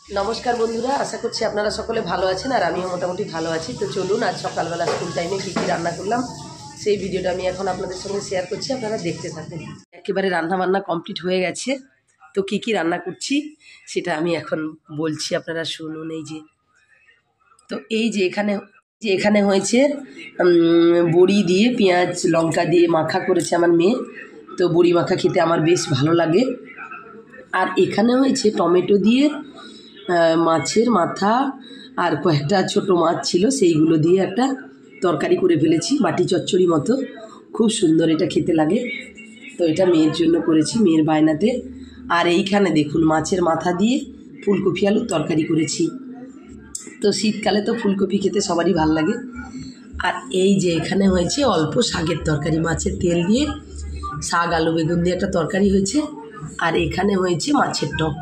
নমস্কার বন্ধুরা, আশা করছি আপনারা সকলে ভালো আছেন আর আমিও মোটামুটি ভালো আছি। তো চলুন, আজ সকালবেলা স্কুল টাইমে কী কী রান্না করলাম সেই ভিডিওটা আমি এখন আপনাদের সঙ্গে শেয়ার করছি, আপনারা দেখতে থাকুন। একেবারে রান্নাবান্না কমপ্লিট হয়ে গেছে। তো কী কী রান্না করছি সেটা আমি এখন বলছি, আপনারা শুনুন। এই যে এখানে হয়েছে বড়ি দিয়ে পেঁয়াজ লঙ্কা দিয়ে মাখা করেছে আমার মেয়ে। তো বড়ি মাখা খেতে আমার বেশ ভালো লাগে। আর এখানে হয়েছে টমেটো দিয়ে মাছের মাথা আর কয়েকটা ছোট মাছ ছিল, সেইগুলো দিয়ে একটা তরকারি করে ফেলেছি, বাটি চচ্চড়ি মতো। খুব সুন্দর এটা খেতে লাগে। তো এটা মেয়ের জন্য করেছি, মেয়ের বায়নাতে। আর এইখানে দেখুন, মাছের মাথা দিয়ে ফুলকপি আলুর তরকারি করেছি। তো শীতকালে তো ফুলকপি খেতে সবারই ভালো লাগে। আর এই যে এখানে হয়েছে অল্প শাকের তরকারি, মাছের তেল দিয়ে শাক আলু বেগুন দিয়ে একটা তরকারি হয়েছে। আর এখানে হয়েছে মাছের টক।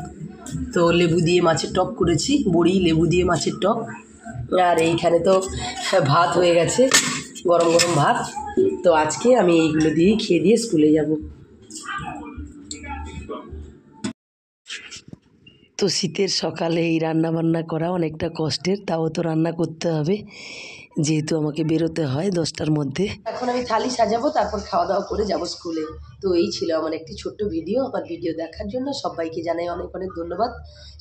তো লেবু দিয়ে মাছের টক করেছি, বড়ি লেবু দিয়ে মাছের টক। আর এইখানে তো ভাত হয়ে গেছে, গরম গরম ভাত। তো আজকে আমি এইগুলো দিয়েই খেয়ে দিয়ে স্কুলে যাব। তো শীতের সকালে এই রান্না বান্না করা অনেকটা কষ্টের, তাও তো রান্না করতে হবে যেহেতু আমাকে বেরোতে হয় 10টার মধ্যে। এখন আমি থালি সাজাবো, তারপর খাওয়া দাওয়া করে যাব স্কুলে। তো এই ছিল আমার একটি ছোট্ট ভিডিও। আমার ভিডিও দেখার জন্য সবাইকে জানাই অনেক অনেক ধন্যবাদ।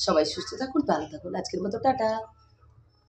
সবাই সুস্থ থাকুন, ভালো থাকুন। আজকের মতো টাটা।